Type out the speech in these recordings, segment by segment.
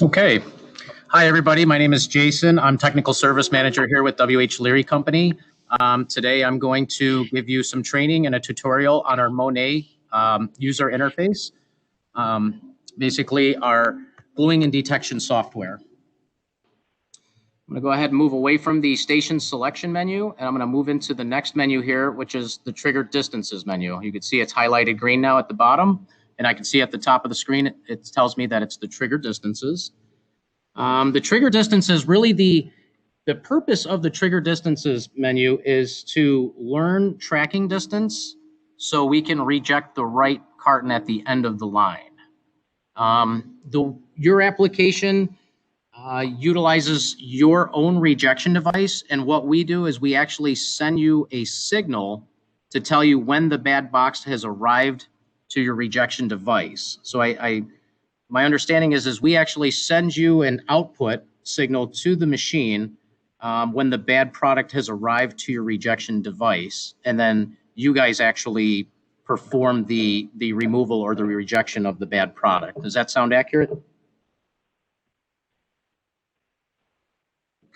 Okay. Hi, everybody. My name is Jason. I'm Technical Service Manager here with Leary Company. Today, I'm going to give you some training and a tutorial on our Monet user interface, basically our gluing and detection software. I'm going to go ahead and move away from the station selection menu, and I'm going to move into the next menu here, which is the trigger distances menu. You can see it's highlighted green now at the bottom, and I can see at the top of the screen, it tells me that it's the trigger distances. The trigger distances, really the purpose of the trigger distances menu is to learn tracking distance so we can reject the right carton at the end of the line. Your application utilizes your own rejection device, and what we do is we actually send you a signal to tell you when the bad box has arrived to your rejection device. So my understanding is we actually send you an output signal to the machine when the bad product has arrived to your rejection device, and then you guys actually perform the removal or the rejection of the bad product. Does that sound accurate?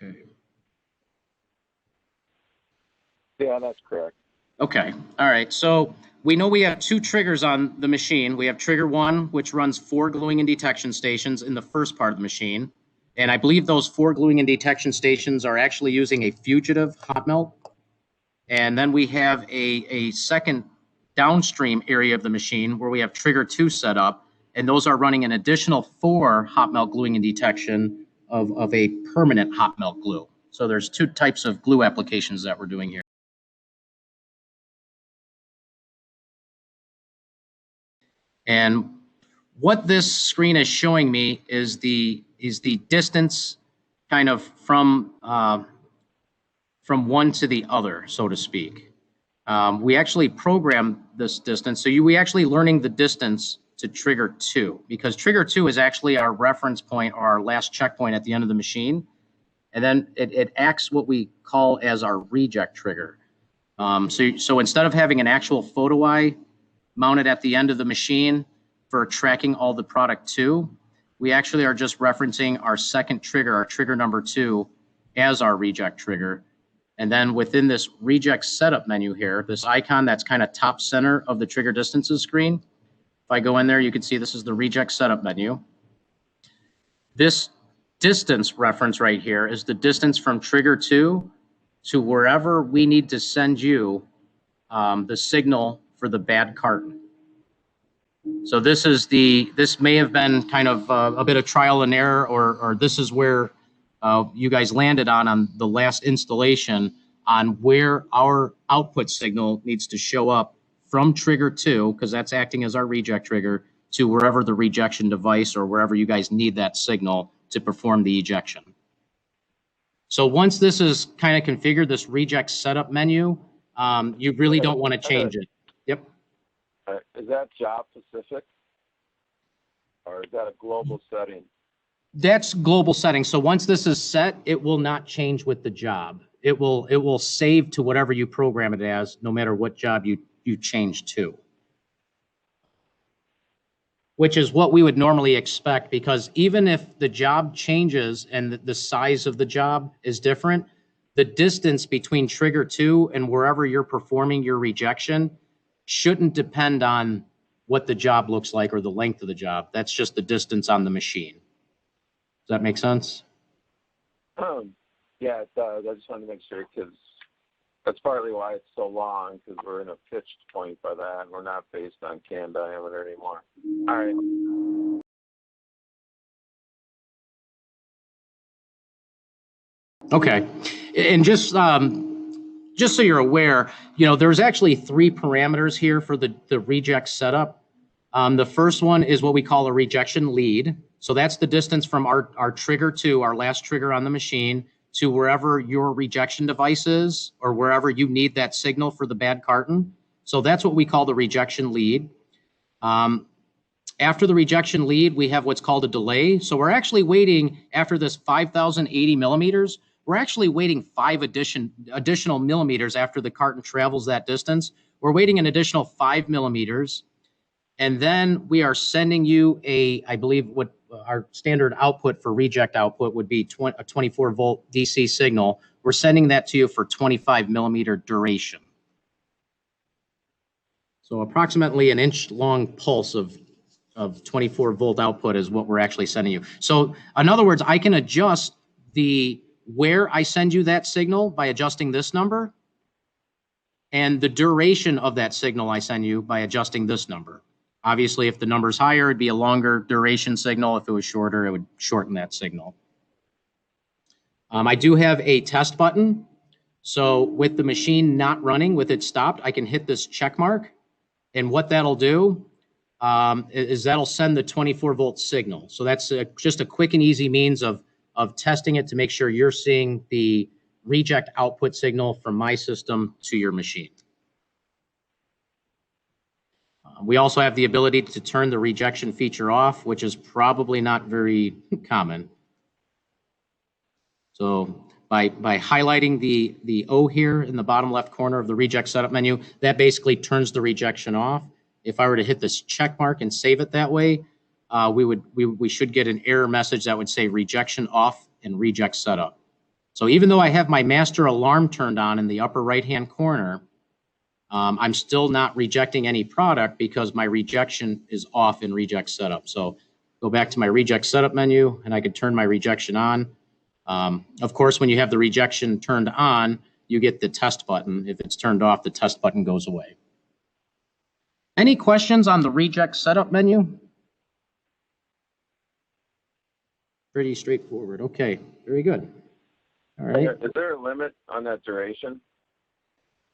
Okay. Yeah, that's correct. Okay. All right. So we know we have two triggers on the machine. We have trigger one, which runs 4 gluing and detection stations in the first part of the machine. And I believe those 4 gluing and detection stations are actually using a fugitive hot melt. And then we have a second downstream area of the machine where we have trigger 2 set up. And those are running an additional 4 hot melt gluing and detection of a permanent hot melt glue. So there's 2 types of glue applications that we're doing here. And what this screen is showing me is the distance kind of from one to the other, so to speak. We actually program this distance. So we actually learning the distance to trigger 2, because trigger 2 is actually our reference point or our last checkpoint at the end of the machine. And then it acts what we call as our reject trigger. So instead of having an actual photo eye mounted at the end of the machine for tracking all the product to, we actually are just referencing our second trigger, our trigger number 2, as our reject trigger. And then within this reject setup menu here, this icon that's kind of top center of the trigger distances screen, if I go in there, you can see this is the reject setup menu. This distance reference right here is the distance from trigger 2 to wherever we need to send you the signal for the bad carton. So this may have been kind of a bit of trial and error, or this is where you guys landed on the last installation on where our output signal needs to show up from trigger 2, because that's acting as our reject trigger, to wherever the rejection device or wherever you guys need that signal to perform the ejection. So once this is kind of configured, this reject setup menu, you really don't want to change it. Yep. Is that job specific, or is that a global setting? That's global setting. So once this is set, it will not change with the job. It will save to whatever you program it as, no matter what job you change to. Which is what we would normally expect, because even if the job changes and the size of the job is different, the distance between trigger 2 and wherever you're performing your rejection shouldn't depend on what the job looks like or the length of the job. That's just the distance on the machine. Does that make sense? Yeah, it does. I just wanted to make sure, because that's partly why it's so long, because we're in a pitched point by that, and we're not based on can diameter anymore. All right. Okay. And just so you're aware, there's actually 3 parameters here for the reject setup. The first one is what we call a rejection lead. So that's the distance from our trigger 2, our last trigger on the machine, to wherever your rejection device is, or wherever you need that signal for the bad carton. So that's what we call the rejection lead. After the rejection lead, we have what's called a delay. So we're actually waiting, after this 5,080 millimeters, we're actually waiting 5 additional millimeters after the carton travels that distance. We're waiting an additional 5 millimeters. And then we are sending you I believe what our standard output for reject output would be a 24 volt DC signal. We're sending that to you for 25 millimeter duration. So approximately an inch long pulse of 24 volt output is what we're actually sending you. So in other words, I can adjust where I send you that signal by adjusting this number, and the duration of that signal I send you by adjusting this number. Obviously, if the number's higher, it'd be a longer duration signal. If it was shorter, it would shorten that signal. I do have a test button. So with the machine not running, with it stopped, I can hit this check mark. And what that'll do is that'll send the 24 volt signal. So that's just a quick and easy means of testing it to make sure you're seeing the reject output signal from my system to your machine. We also have the ability to turn the rejection feature off, which is probably not very common. So by highlighting the O here in the bottom left corner of the reject setup menu, that basically turns the rejection off. If I were to hit this check mark and save it that way, we should get an error message that would say rejection off and reject setup. So even though I have my master alarm turned on in the upper right-hand corner, I'm still not rejecting any product because my rejection is off in reject setup. So go back to my reject setup menu and I could turn my rejection on. Of course, when you have the rejection turned on, you get the test button. If it's turned off, the test button goes away. Any questions on the reject setup menu? Pretty straightforward. Okay, very good. All right. Is there a limit on that duration?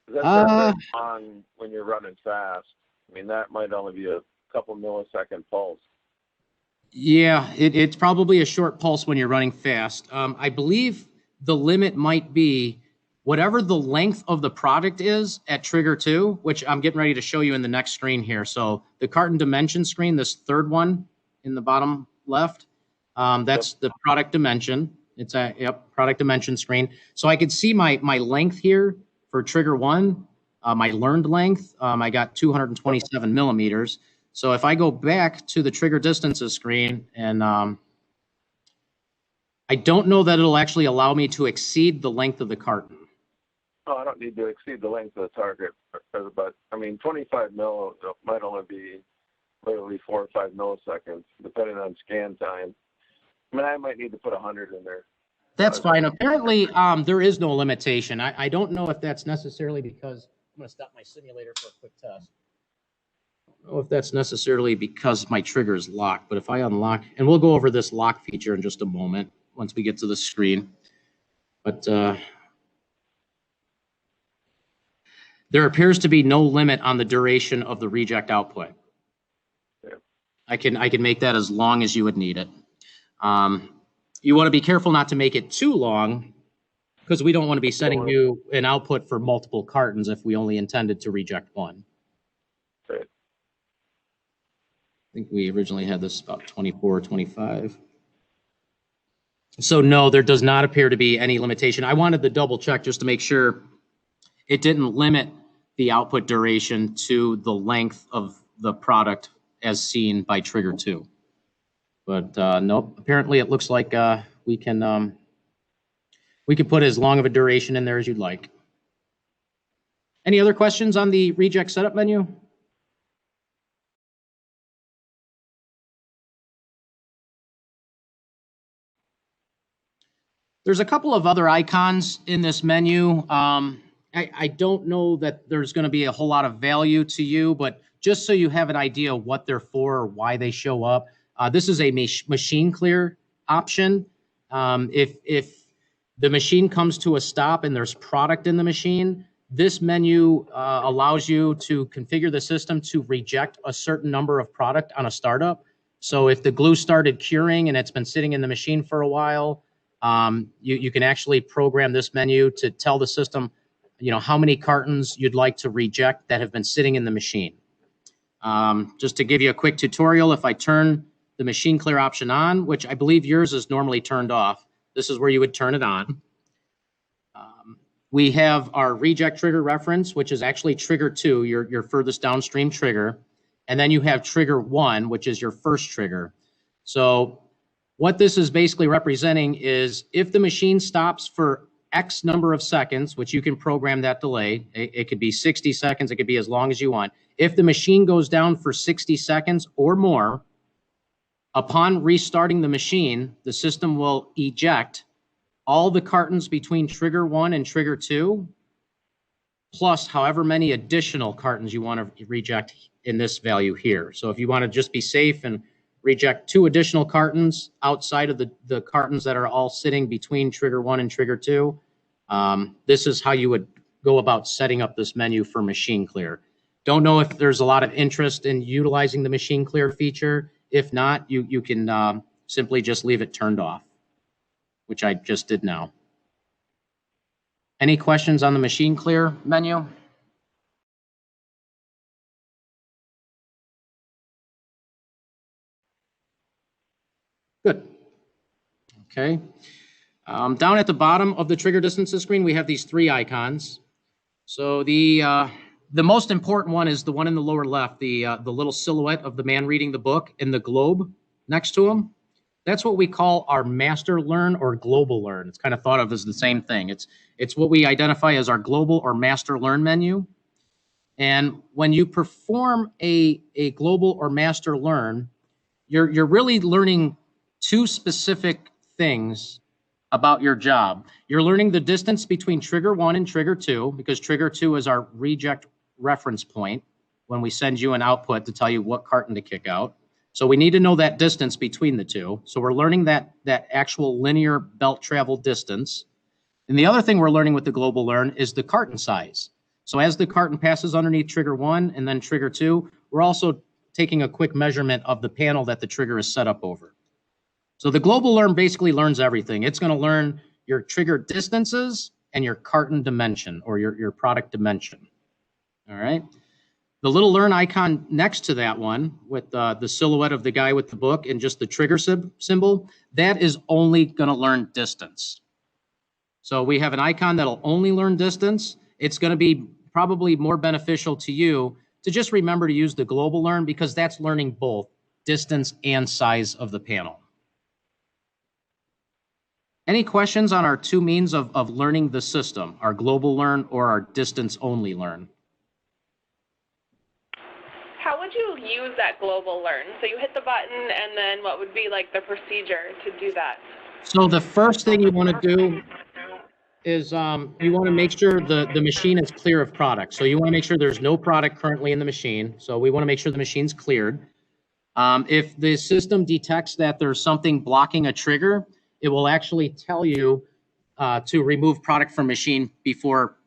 That's on when you're running fast. I mean, that might only be a couple millisecond pulse. Yeah, it's probably a short pulse when you're running fast. I believe the limit might be whatever the length of the product is at trigger 2, which I'm getting ready to show you in the next screen here. So the carton dimension screen, this third one in the bottom left, that's the product dimension. It's a product dimension screen. So I could see my length here for trigger 1, my learned length. I got 227 millimeters. So if I go back to the trigger distances screen, and I don't know that it'll actually allow me to exceed the length of the carton. Oh, I don't need to exceed the length of the target, but I mean, 25 mil might only be literally 4 or 5 milliseconds, depending on scan time. I mean, I might need to put 100 in there. That's fine. Apparently, there is no limitation. I don't know if that's necessarily because I'm going to stop my simulator for a quick test. I don't know if that's necessarily because my trigger is locked, but if I unlock, and we'll go over this lock feature in just a moment once we get to the screen. But there appears to be no limit on the duration of the reject output. Yeah. I can make that as long as you would need it. You want to be careful not to make it too long because we don't want to be sending you an output for multiple cartons if we only intended to reject one. Right. I think we originally had this about 24 or 25. So no, there does not appear to be any limitation. I wanted to double check just to make sure it didn't limit the output duration to the length of the product as seen by trigger 2. But nope, apparently it looks like we can put as long of a duration in there as you'd like. Any other questions on the reject setup menu? There's a couple of other icons in this menu. I don't know that there's going to be a whole lot of value to you, but just so you have an idea of what they're for or why they show up, this is a machine clear option. If the machine comes to a stop and there's product in the machine, this menu allows you to configure the system to reject a certain number of product on a startup. So if the glue started curing and it's been sitting in the machine for a while, you can actually program this menu to tell the system, how many cartons you'd like to reject that have been sitting in the machine. Just to give you a quick tutorial, if I turn the machine clear option on, which I believe yours is normally turned off, this is where you would turn it on. We have our reject trigger reference, which is actually trigger 2, your furthest downstream trigger. And then you have trigger 1, which is your first trigger. So what this is basically representing is if the machine stops for X number of seconds, which you can program that delay, it could be 60 seconds, it could be as long as you want. If the machine goes down for 60 seconds or more, upon restarting the machine, the system will eject all the cartons between trigger 1 and trigger 2, plus however many additional cartons you want to reject in this value here. So if you want to just be safe and reject 2 additional cartons outside of the cartons that are all sitting between trigger 1 and trigger 2, this is how you would go about setting up this menu for machine clear. Don't know if there's a lot of interest in utilizing the machine clear feature. If not, you can simply just leave it turned off, which I just did now. Any questions on the machine clear menu? Good. Okay. Down at the bottom of the trigger distances screen, we have these 3 icons. So the most important one is the one in the lower left, the little silhouette of the man reading the book and the globe next to him. That's what we call our master learn or global learn. It's kind of thought of as the same thing. It's what we identify as our global or master learn menu. And when you perform a global or master learn, you're really learning 2 specific things about your job. You're learning the distance between trigger 1 and trigger 2, because trigger 2 is our reject reference point when we send you an output to tell you what carton to kick out. So we need to know that distance between the 2. So we're learning that actual linear belt travel distance. And the other thing we're learning with the global learn is the carton size. So as the carton passes underneath trigger 1 and then trigger 2, we're also taking a quick measurement of the panel that the trigger is set up over. So the global learn basically learns everything. It's going to learn your trigger distances and your carton dimension, or your product dimension. All right. The little learn icon next to that one with the silhouette of the guy with the book and just the trigger symbol, that is only going to learn distance. So we have an icon that'll only learn distance. It's going to be probably more beneficial to you to just remember to use the global learn, because that's learning both distance and size of the panel. Any questions on our 2 means of learning the system, our global learn or our distance only learn? How would you use that global learn? So you hit the button, and then what would be like the procedure to do that? So the first thing you want to do is you want to make sure the machine is clear of product. So you want to make sure there's no product currently in the machine. So we want to make sure the machine's cleared. If the system detects that there's something blocking a trigger, it will actually tell you to remove product from machine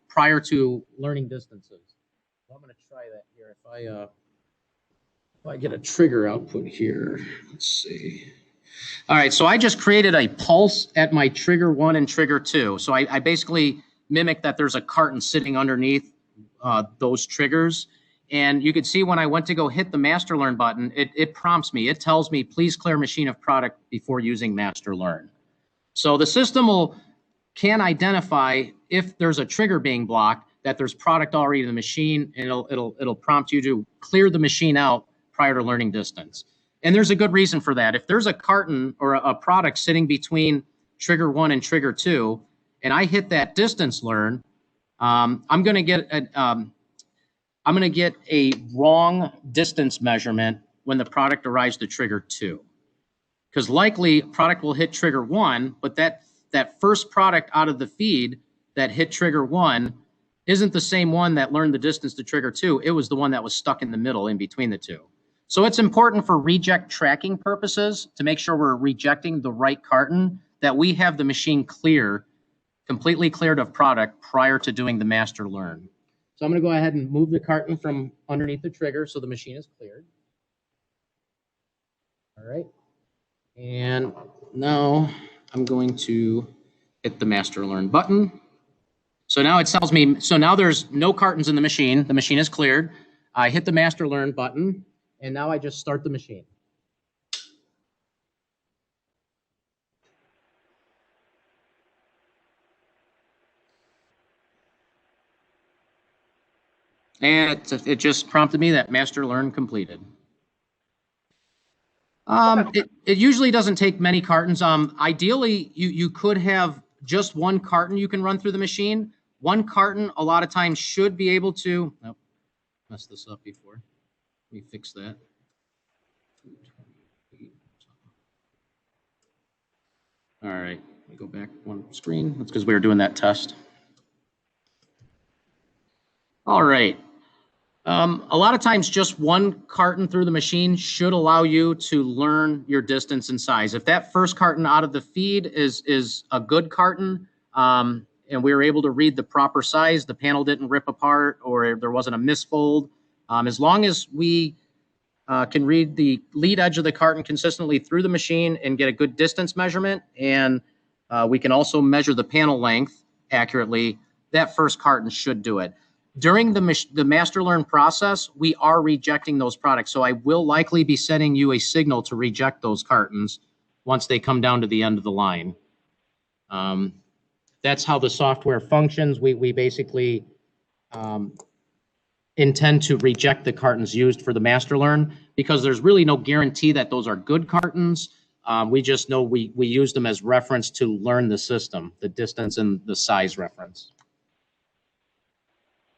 prior to learning distances. So I'm going to try that here. If I get a trigger output here, let's see. All right, so I just created a pulse at my trigger 1 and trigger 2. So I basically mimic that there's a carton sitting underneath those triggers. And you can see when I went to go hit the master learn button, it prompts me. It tells me, please clear machine of product before using master learn. So the system can identify if there's a trigger being blocked, that there's product already in the machine, and it'll prompt you to clear the machine out prior to learning distance. And there's a good reason for that. If there's a carton or a product sitting between trigger 1 and trigger 2, and I hit that distance learn, I'm going to get a wrong distance measurement when the product arrives to trigger 2. Because likely product will hit trigger 1, but that first product out of the feed that hit trigger 1 isn't the same one that learned the distance to trigger 2. It was the one that was stuck in the middle in between the 2. So it's important for reject tracking purposes to make sure we're rejecting the right carton, that we have the machine completely cleared of product prior to doing the master learn. So I'm going to go ahead and move the carton from underneath the trigger so the machine is cleared. All right. And now I'm going to hit the master learn button. So now it tells me, so now there's no cartons in the machine. The machine is cleared. I hit the master learn button, and now I just start the machine. And it just prompted me that master learn completed. Okay. It usually doesn't take many cartons. Ideally, you could have just one carton you can run through the machine. One carton, a lot of times, should be able to. Oh, messed this up before. Let me fix that. All right, let me go back one screen. That's because we were doing that test. All right. A lot of times, just one carton through the machine should allow you to learn your distance and size. If that first carton out of the feed is a good carton, and we were able to read the proper size, the panel didn't rip apart, or there wasn't a misfold, as long as we can read the lead edge of the carton consistently through the machine and get a good distance measurement, and we can also measure the panel length accurately, that first carton should do it. During the master learn process, we are rejecting those products. So I will likely be sending you a signal to reject those cartons once they come down to the end of the line. That's how the software functions. We basically intend to reject the cartons used for the master learn because there's really no guarantee that those are good cartons. We just know we use them as reference to learn the system, the distance and the size reference.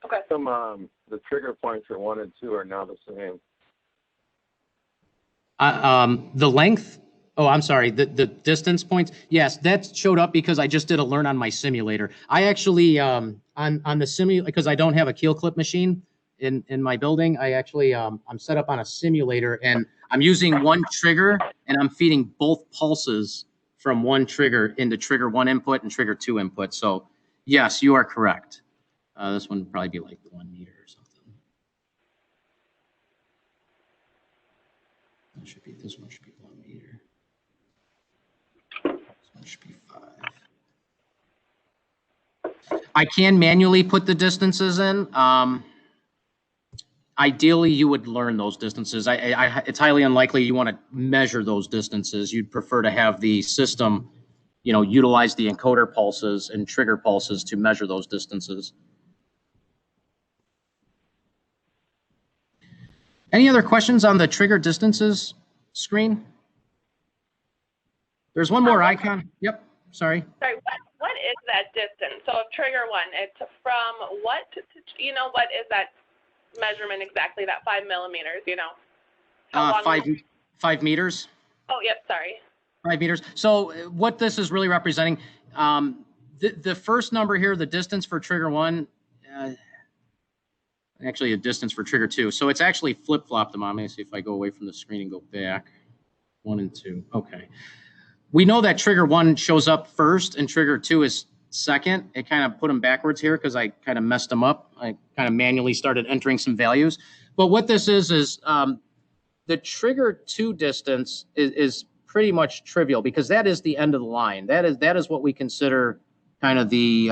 Okay. The trigger points for 1 and 2 are now the same. The length, oh, I'm sorry, the distance points. Yes, that showed up because I just did a learn on my simulator. I actually, on the simulator, because I don't have a Keel clip machine in my building, I actually, I'm set up on a simulator and I'm using one trigger and I'm feeding both pulses from one trigger into trigger 1 input and trigger 2 input. So yes, you are correct. This one would probably be like the 1 meter or something. That should be, this one should be 1 meter. This one should be 5. I can manually put the distances in. Ideally, you would learn those distances. It's highly unlikely you want to measure those distances. You'd prefer to have the system, utilize the encoder pulses and trigger pulses to measure those distances. Any other questions on the trigger distances screen? There's one more icon. Yep, sorry. Sorry, what is that distance? So if trigger 1, it's from what to, what is that measurement exactly, that 5 millimeters, How long? 5 meters. Oh, yep, sorry. 5 meters. So what this is really representing, the first number here, the distance for trigger 1, actually a distance for trigger 2. So it's actually flip-flopped them on me. See if I go away from the screen and go back. 1 and 2. Okay. We know that trigger 1 shows up first and trigger 2 is second. It kind of put them backwards here because I kind of messed them up. I kind of manually started entering some values. But what this is the trigger 2 distance is pretty much trivial because that is the end of the line. That is what we consider kind of the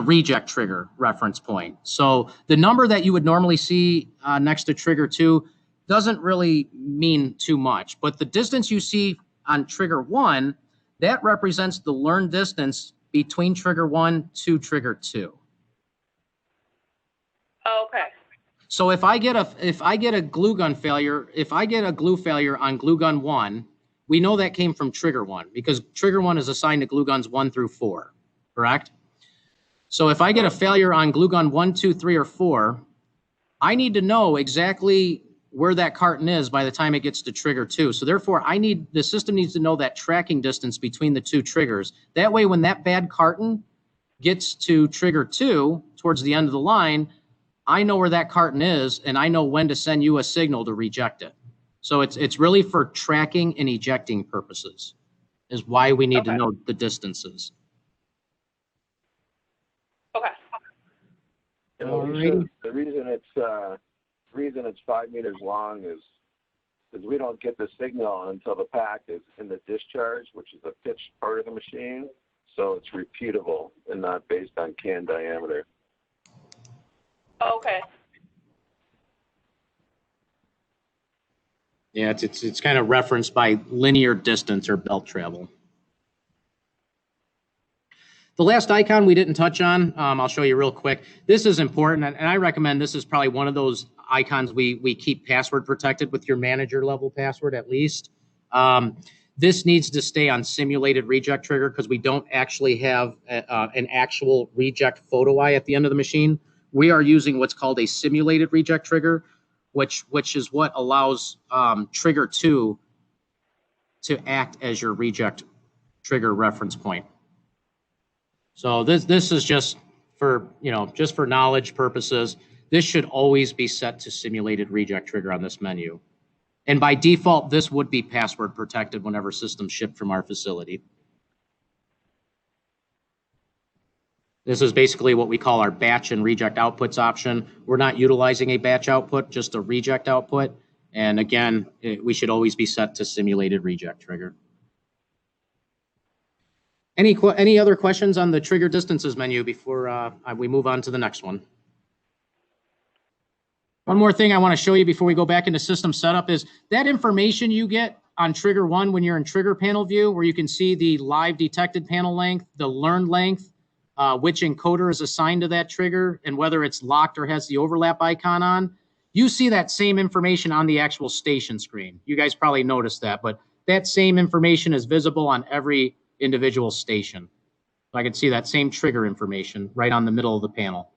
reject trigger reference point. So the number that you would normally see next to trigger 2 doesn't really mean too much, but the distance you see on trigger 1, that represents the learned distance between trigger 1 to trigger 2. Okay. So if I get a glue gun failure, if I get a glue failure on glue gun 1, we know that came from trigger 1 because trigger 1 is assigned to glue guns 1 through 4, correct? So if I get a failure on glue gun 1, 2, 3, or 4, I need to know exactly where that carton is by the time it gets to trigger 2. So therefore, the system needs to know that tracking distance between the two triggers. That way, when that bad carton gets to trigger 2 towards the end of the line, I know where that carton is, and I know when to send you a signal to reject it. So it's really for tracking and ejecting purposes is why we need to know the distances. Okay. The reason it's 5 meters long is we don't get the signal until the pack is in the discharge, which is a pitched part of the machine. So it's repeatable and not based on can diameter. Okay. Yeah, it's kind of referenced by linear distance or belt travel. The last icon we didn't touch on, I'll show you real quick. This is important, and I recommend this is probably one of those icons we keep password protected with your manager level password at least. This needs to stay on simulated reject trigger because we don't actually have an actual reject photo eye at the end of the machine. We are using what's called a simulated reject trigger, which is what allows trigger 2 to act as your reject trigger reference point. So this is just for, just for knowledge purposes. This should always be set to simulated reject trigger on this menu. And by default, this would be password protected whenever systems ship from our facility. This is basically what we call our batch and reject outputs option. We're not utilizing a batch output, just a reject output. And again, we should always be set to simulated reject trigger. Any other questions on the trigger distances menu before we move on to the next one? One more thing I want to show you before we go back into system setup is that information you get on trigger 1 when you're in trigger panel view, where you can see the live detected panel length, the learned length, which encoder is assigned to that trigger, and whether it's locked or has the overlap icon on. You see that same information on the actual station screen. You guys probably noticed that, but that same information is visible on every individual station. So I can see that same trigger information right on the middle of the panel.